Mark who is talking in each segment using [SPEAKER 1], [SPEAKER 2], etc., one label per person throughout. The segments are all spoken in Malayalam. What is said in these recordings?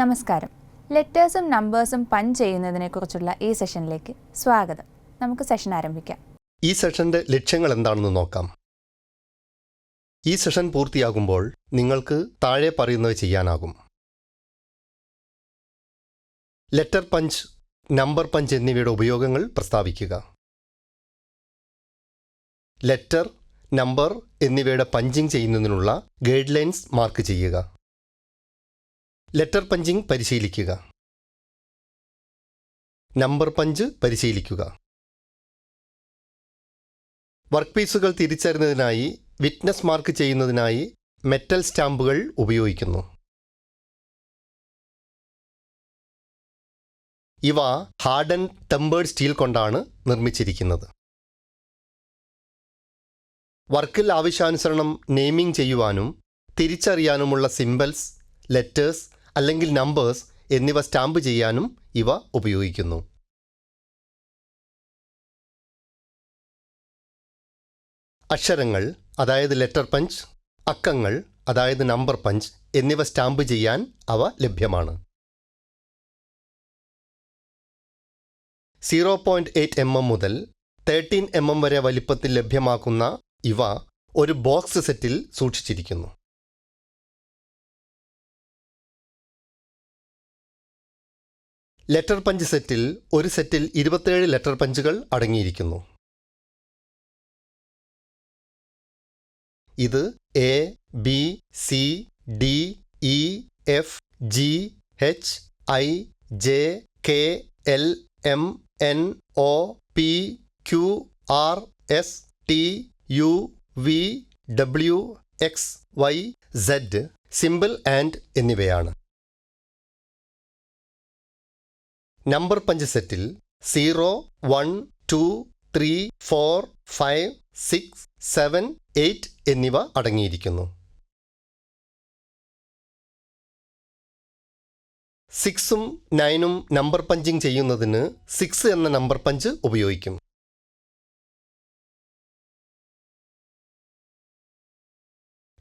[SPEAKER 1] നമസ്കാരം. ലെറ്റേഴ്സും നമ്പേഴ്സും പഞ്ച് ചെയ്യുന്നതിനെക്കുറിച്ചുള്ള ഈ സെഷനിലേക്ക് സ്വാഗതം. നമുക്ക് സെഷൻ ആരംഭിക്കാം.
[SPEAKER 2] ഈ സെഷന്റെ ലക്ഷ്യങ്ങൾ എന്താണെന്ന് നോക്കാം. ഈ സെഷൻ പൂർത്തിയാകുമ്പോൾ നിങ്ങൾക്ക് താഴെ പറയുന്നത് ചെയ്യാനാകും. ലെറ്റർ പഞ്ച്, നമ്പർ പഞ്ച് എന്നിവയുടെ ഉപയോഗങ്ങൾ പ്രസ്താവിക്കുക. ലെറ്റർ, നമ്പർ എന്നിവയുടെ പഞ്ചിങ് ചെയ്യുന്നതിനുള്ള ഗൈഡ് ലൈൻസ് മാർക്ക് ചെയ്യുക. ലെറ്റർ പഞ്ചിങ് പരിശീലിക്കുക. നമ്പർ പഞ്ച് പരിശീലിക്കുക. വർക്ക് പീസുകൾ തിരിച്ചറിയുന്നതിനായി വിറ്റ്നസ് മാർക്ക് ചെയ്യുന്നതിനായി മെറ്റൽ സ്റ്റാമ്പുകൾ ഉപയോഗിക്കുന്നു. ഇവ ഹാർഡൻ ടെമ്പേർഡ് സ്റ്റീൽ കൊണ്ടാണ് നിർമ്മിച്ചിരിക്കുന്നത്. വർക്കിൽ ആവശ്യാനുസരണം നെയിമിംഗ് ചെയ്യുവാനും തിരിച്ചറിയാനുമുള്ള സിംബൽസ്, ലെറ്റേഴ്സ് അല്ലെങ്കിൽ നമ്പേഴ്സ് എന്നിവ സ്റ്റാമ്പ് ചെയ്യാനും ഇവ ഉപയോഗിക്കുന്നു. അക്ഷരങ്ങൾ അതായത് ലെറ്റർ പഞ്ച്, അക്കങ്ങൾ അതായത് നമ്പർ പഞ്ച് എന്നിവ സ്റ്റാമ്പ് ചെയ്യാൻ അവ ലഭ്യമാണ്. 0.8 mm മുതൽ 13 mm വരെ വലിപ്പത്തിൽ ലഭ്യമാക്കുന്ന ഇവ ഒരു ബോക്സ് സെറ്റിൽ സൂക്ഷിച്ചിരിക്കുന്നു. ലെറ്റർ പഞ്ച് സെറ്റിൽ ഒരു സെറ്റിൽ 27 ലെറ്റർ പഞ്ചുകൾ അടങ്ങിയിരിക്കുന്നു. ഇത് A, B, C, D, E, F, G, H, I, J, K, L, M, N, O, P, Q, R, S, T, U, V, W, X, Y, Z, simple and എന്നിവയാണ്. നമ്പർ പഞ്ച് സെറ്റിൽ 0, 1, 2, 3, 4, 5, 6, 7, 8 എന്നിവ അടങ്ങിയിരിക്കുന്നു. 6ഉം 9ഉം നമ്പർ പഞ്ചിങ് ചെയ്യുന്നതിന് 6 എന്ന നമ്പർ പഞ്ച് ഉപയോഗിക്കും.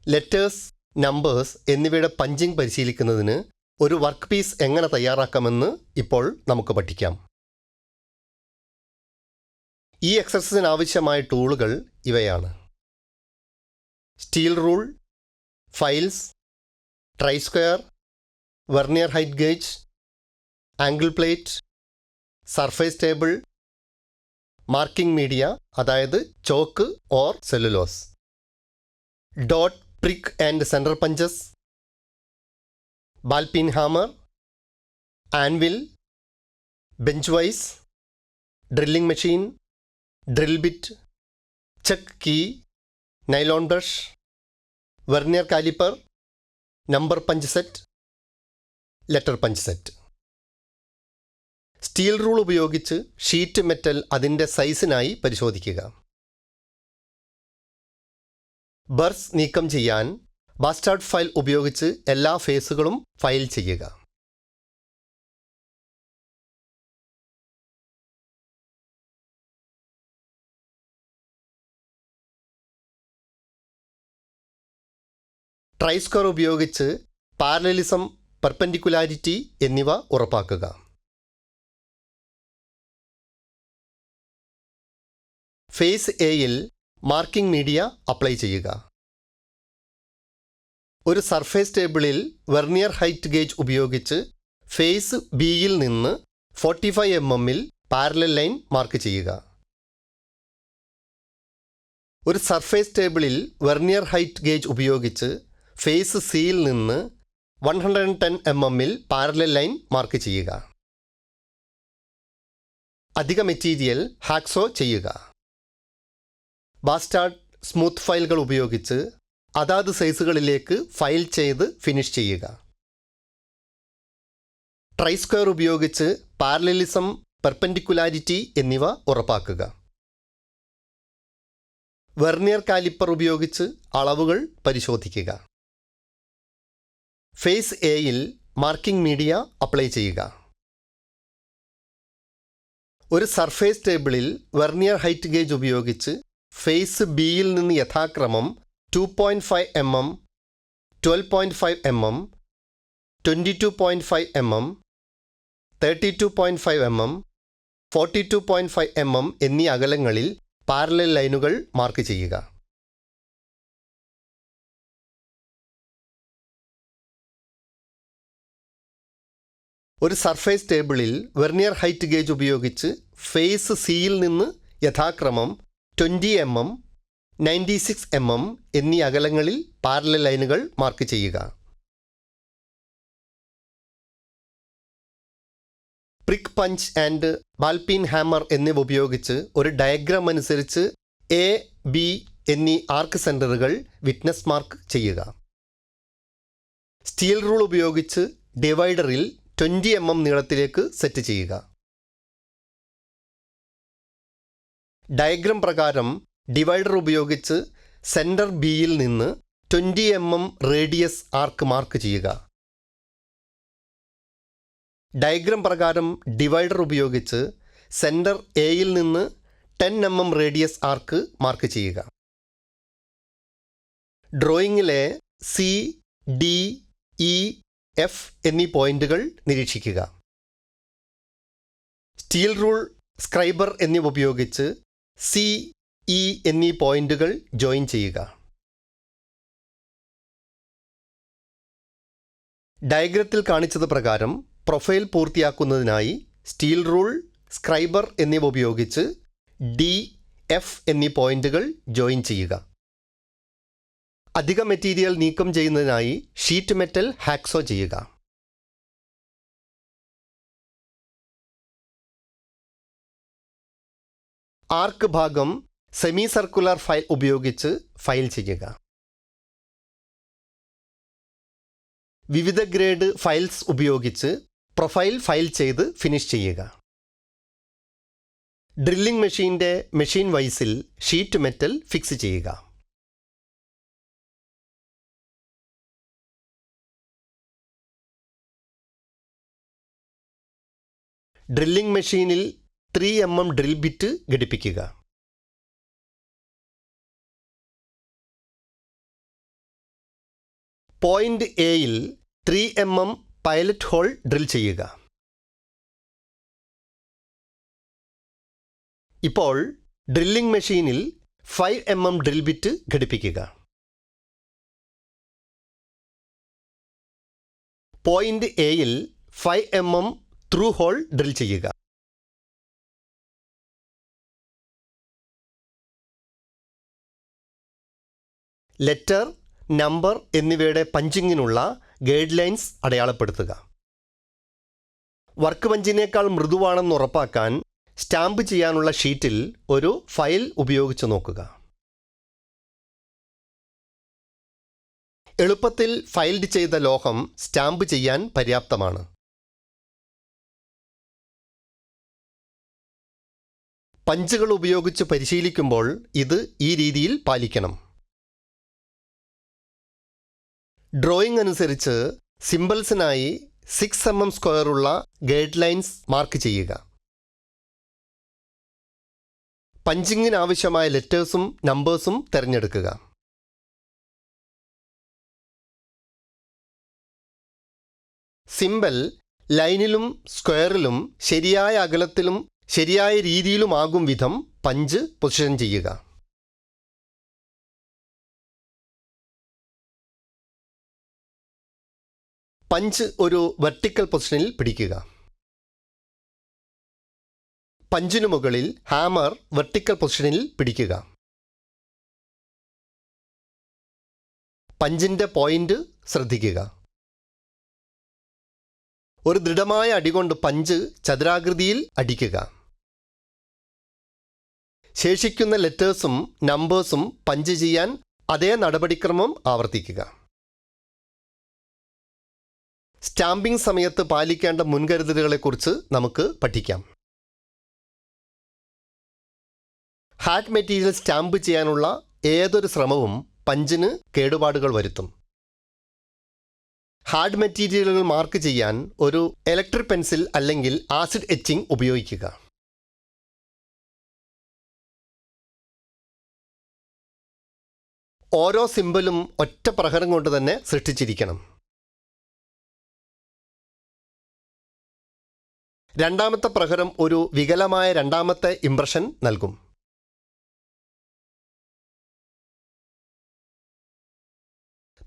[SPEAKER 2] ലെറ്റേഴ്സ്, നമ്പേഴ്സ് എന്നിവയുടെ പഞ്ചിങ് പരിശീലിക്കുന്നതിന് ഒരു വർക്ക് പീസ് എങ്ങനെ തയ്യാറാക്കാമെന്ന് ഇപ്പോൾ നമുക്ക് പഠിക്കാം. ഈ എക്സർസൈസിന് ആവശ്യമായ ടൂളുകൾ ഇവയാണ്: steel rule, files, try square, vernier height gauge, angle plate, surface table, marking media അതായത് chalk or cellulose, dot, prick and centre punches, ball peen hammer, anvil, bench vise, drilling machine, drill bit, check key, nylon brush, vernier caliper, number punch set, letter punch set. Steel rule ഉപയോഗിച്ച് ഷീറ്റ് മെറ്റൽ അതിൻ്റെ സൈസിനായി പരിശോധിക്കുക. ബർസ് നീക്കം ചെയ്യാൻ ബാസ്റ്റാർഡ് ഫയൽ ഉപയോഗിച്ച് എല്ലാ ഫേസുകളും ഫയൽ ചെയ്യുക. ട്രൈ സ്ക്വയർ ഉപയോഗിച്ച് പാരലലിസം, പെർപെൻഡിക്കുലാരിറ്റി എന്നിവ ഉറപ്പാക്കുക. ഫേസ് എയിൽ മാർക്കിംഗ് മീഡിയ അപ്ലൈ ചെയ്യുക. ഒരു സർഫേസ് ടേബിളിൽ വെർനിയർ ഹൈറ്റ് ഗേജ് ഉപയോഗിച്ച് ഫേസ് ബിയിൽ നിന്ന് 45 mm പാരലൽ ലൈൻ മാർക്ക് ചെയ്യുക. ഒരു സർഫേസ് ടേബിളിൽ വെർനിയർ ഹൈറ്റ് ഗേജ് ഉപയോഗിച്ച് ഫേസ് സിയിൽ നിന്ന് 110 mm പാരലൽ ലൈൻ മാർക്ക് ചെയ്യുക. അധിക മെറ്റീരിയൽ ഹാക്സോ ചെയ്യുക. ബാസ്റ്റാർഡ് സ്മൂത്ത് ഫയലുകൾ ഉപയോഗിച്ച് അതാത് സൈസുകളിലേക്ക് ഫയൽ ചെയ്ത് ഫിനിഷ് ചെയ്യുക. ട്രൈ സ്ക്വയർ ഉപയോഗിച്ച് പാരലലിസം, പെർപെൻഡിക്കുലാരിറ്റി എന്നിവ ഉറപ്പാക്കുക. വെർനിയർ കാലിപ്പർ ഉപയോഗിച്ച് അളവുകൾ പരിശോധിക്കുക. ഫേസ് എയിൽ മാർക്കിംഗ് മീഡിയ അപ്ലൈ ചെയ്യുക. ഒരു സർഫേസ് ടേബിളിൽ വെർനിയർ ഹൈറ്റ് ഗേജ് ഉപയോഗിച്ച് ഫേസ് ബിയിൽ നിന്ന് യഥാക്രമം 2.5 mm, 12.5 mm, 22.5 mm, 32.5 mm, 42.5 mm എന്നീ അകലങ്ങളിൽ പാരലൽ ലൈനുകൾ മാർക്ക് ചെയ്യുക. ഒരു സർഫേസ് ടേബിളിൽ വെർനിയർ ഹൈറ്റ് ഗേജ് ഉപയോഗിച്ച് ഫേസ് സിയിൽ നിന്ന് യഥാക്രമം 20 mm, 96 mm എന്നീ അകലങ്ങളിൽ പാരലൽ ലൈനുകൾ മാർക്ക് ചെയ്യുക. പ്രിക്ക് പഞ്ച് ആൻഡ് ബാൽപീൻ ഹാമർ എന്നിവ ഉപയോഗിച്ച് ഒരു ഡയഗ്രാം അനുസരിച്ച് എ, ബി എന്നീ ആർക്ക് സെൻറ്ററുകൾ വിറ്റ്നസ് മാർക്ക് ചെയ്യുക. സ്റ്റീൽ റൂൾ ഉപയോഗിച്ച് ഡിവൈഡറിൽ 20 mm നീളത്തിലേക്ക് സെറ്റ് ചെയ്യുക. ഡയഗ്രാം പ്രകാരം ഡിവൈഡർ ഉപയോഗിച്ച് സെൻറ്റർ ബിയിൽ നിന്ന് 20 mm റേഡിയസ് ആർക്ക് മാർക്ക് ചെയ്യുക. ഡയഗ്രാം പ്രകാരം ഡിവൈഡർ ഉപയോഗിച്ച് സെൻറ്റർ എയിൽ നിന്ന് 10 mm റേഡിയസ് ആർക്ക് മാർക്ക് ചെയ്യുക. ഡ്രോയിങ്ങിലെ സി, ഡി, ഇ, എഫ് എന്നീ പോയിന്റുകൾ നിരീക്ഷിക്കുക. സ്റ്റീൽ റൂൾ, സ്ക്രൈബർ എന്നിവ ഉപയോഗിച്ച് സി, ഇ എന്നീ പോയിന്റുകൾ ജോയിൻ ചെയ്യുക. ഡയഗ്രത്തിൽ കാണിച്ചത് പ്രകാരം പ്രൊഫൈൽ പൂർത്തിയാക്കുന്നതിനായി സ്റ്റീൽ റൂൾ, സ്ക്രൈബർ എന്നിവ ഉപയോഗിച്ച് ഡി, എഫ് എന്നീ പോയിന്റുകൾ ജോയിൻ ചെയ്യുക. അധിക മെറ്റീരിയൽ നീക്കം ചെയ്യുന്നതിനായി ഷീറ്റ് മെറ്റൽ ഹാക്സോ ചെയ്യുക. ആർക്ക് ഭാഗം സെമി സർക്കുലർ ഫയൽ ഉപയോഗിച്ച് ഫയൽ ചെയ്യുക. വിവിധ ഗ്രേഡ് ഫയൽസ് ഉപയോഗിച്ച് പ്രൊഫൈൽ ഫയൽ ചെയ്ത് ഫിനിഷ് ചെയ്യുക. ഡ്രില്ലിംഗ് മെഷീൻ്റെ മെഷീൻ വൈസിൽ ഷീറ്റ് മെറ്റൽ ഫിക്സ് ചെയ്യുക. ഡ്രില്ലിംഗ് മെഷീനിൽ 3 mm ഡ്രിൽ ബിറ്റ് ഘടിപ്പിക്കുക. പോയിന്റ് എയിൽ 3 mm പൈലറ്റ് ഹോൾ ഡ്രിൽ ചെയ്യുക. ഇപ്പോൾ ഡ്രില്ലിംഗ് മെഷീനിൽ 5 mm ഡ്രിൽ ബിറ്റ് ഘടിപ്പിക്കുക. പോയിന്റ് എയിൽ 5 mm ത്രൂ ഹോൾ ഡ്രിൽ ചെയ്യുക. ലെറ്റർ, നമ്പർ എന്നിവയുടെ പഞ്ചിങ്ങിനുള്ള ഗൈഡ് ലൈൻസ് അടയാളപ്പെടുത്തുക. വർക്ക് പഞ്ചിനേക്കാൾ മൃദുവാണെന്ന് ഉറപ്പാക്കാൻ സ്റ്റാമ്പ് ചെയ്യാനുള്ള ഷീറ്റിൽ ഒരു ഫയൽ ഉപയോഗിച്ച് നോക്കുക. എളുപ്പത്തിൽ ഫൈൽഡ് ചെയ്ത ലോഹം സ്റ്റാമ്പ് ചെയ്യാൻ പര്യാപ്തമാണ്. പഞ്ചുകൾ ഉപയോഗിച്ച് പരിശീലിക്കുമ്പോൾ ഇത് ഈ രീതിയിൽ പാലിക്കണം. ഡ്രോയിങ് അനുസരിച്ച് സിംബൽസിനായി 6 mm സ്ക്വയറുള്ള ഗൈഡ് ലൈൻസ് മാർക്ക് ചെയ്യുക. പഞ്ചിങ്ങിന് ആവശ്യമായ ലെറ്റേഴ്സും നമ്പേഴ്സും തിരഞ്ഞെടുക്കുക. സിംബൽ ലൈനിലും സ്ക്വയറിലും ശരിയായ അകലത്തിലും ശരിയായ രീതിയിലുമാകും വിധം പഞ്ച് പൊസിഷൻ ചെയ്യുക. പഞ്ച് ഒരു വെർട്ടിക്കൽ പൊസിഷനിൽ പിടിക്കുക. പഞ്ചിനു മുകളിൽ ഹാമർ വെർട്ടിക്കൽ പൊസിഷനിൽ പിടിക്കുക. പഞ്ചിൻ്റെ പോയിന്റ് ശ്രദ്ധിക്കുക. ഒരു ദൃഢമായ അടികൊണ്ട് പഞ്ച് ചതുരാകൃതിയിൽ അടിക്കുക. ശേഷിക്കുന്ന ലെറ്റേഴ്സും നമ്പേഴ്സും പഞ്ച് ചെയ്യാൻ അതേ നടപടിക്രമം ആവർത്തിക്കുക. സ്റ്റാമ്പിംഗ് സമയത്ത് പാലിക്കേണ്ട മുൻകരുതലുകളെക്കുറിച്ച് നമുക്ക് പഠിക്കാം. ഹാർഡ് മെറ്റീരിയൽ സ്റ്റാമ്പ് ചെയ്യാനുള്ള ഏതൊരു ശ്രമവും പഞ്ചിന് കേടുപാടുകൾ വരുത്തും. ഹാർഡ് മെറ്റീരിയലുകൾ മാർക്ക് ചെയ്യാൻ ഒരു ഇലക്ട്രിക് പെൻസിൽ അല്ലെങ്കിൽ ആസിഡ് എച്ചിങ് ഉപയോഗിക്കുക. ഓരോ സിംബലും ഒറ്റ പ്രഹരം കൊണ്ട് തന്നെ സൃഷ്ടിച്ചിരിക്കണം. രണ്ടാമത്തെ പ്രഹരം ഒരു വികലമായ രണ്ടാമത്തെ ഇംപ്രഷൻ നൽകും.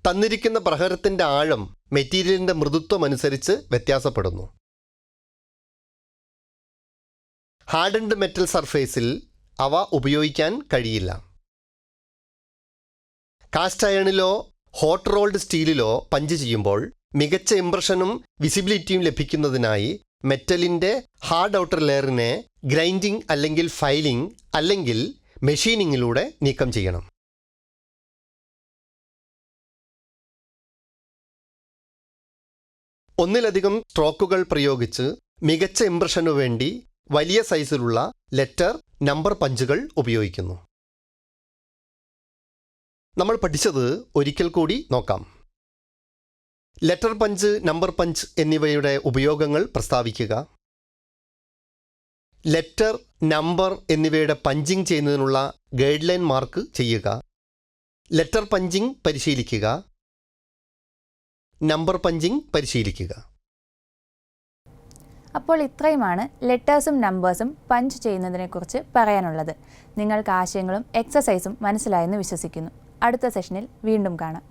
[SPEAKER 2] തന്നിരിക്കുന്ന പ്രഹരത്തിൻ്റെ ആഴം മെറ്റീരിയലിൻ്റെ മൃദുത്വം അനുസരിച്ച് വ്യത്യാസപ്പെടുന്നു. ഹാർഡൻഡ് മെറ്റൽ സർഫേസിൽ അവ ഉപയോഗിക്കാൻ കഴിയില്ല. കാസ്റ്റ് അയണിലോ ഹോട്ട് റോൾഡ് സ്റ്റീലിലോ പഞ്ച് ചെയ്യുമ്പോൾ മികച്ച ഇംപ്രഷനും വിസിബിലിറ്റിയും ലഭിക്കുന്നതിനായി മെറ്റലിൻ്റെ ഹാർഡ് ഔട്ടർ ലെയറിനെ ഗ്രൈൻഡിംഗ് അല്ലെങ്കിൽ ഫൈലിംഗ് അല്ലെങ്കിൽ മെഷീനിങ്ങിലൂടെ നീക്കം ചെയ്യണം. ഒന്നിലധികം സ്ട്രോക്കുകൾ പ്രയോഗിച്ച് മികച്ച ഇംപ്രഷനു വേണ്ടി വലിയ സൈസിലുള്ള ലെറ്റർ നമ്പർ പഞ്ചുകൾ ഉപയോഗിക്കുന്നു. നമ്മൾ പഠിച്ചത് ഒരിക്കൽ കൂടി നോക്കാം. ലെറ്റർ പഞ്ച്, നമ്പർ പഞ്ച് എന്നിവയുടെ ഉപയോഗങ്ങൾ പ്രസ്താവിക്കുക. ലെറ്റർ, നമ്പർ എന്നിവയുടെ പഞ്ചിങ് ചെയ്യുന്നതിനുള്ള ഗൈഡ് ലൈൻ മാർക്ക് ചെയ്യുക. ലെറ്റർ പഞ്ചിങ് പരിശീലിക്കുക. നമ്പർ പഞ്ചിങ് പരിശീലിക്കുക.
[SPEAKER 1] അപ്പോൾ ഇത്രയുമാണ് ലെറ്റേഴ്സും നമ്പേഴ്സും പഞ്ച് ചെയ്യുന്നതിനെക്കുറിച്ച് പറയാനുള്ളത്. നിങ്ങൾക്ക് ആശയങ്ങളും എക്സസൈസും മനസ്സിലായെന്ന് വിശ്വസിക്കുന്നു. അടുത്ത സെഷനിൽ വീണ്ടും കാണാം.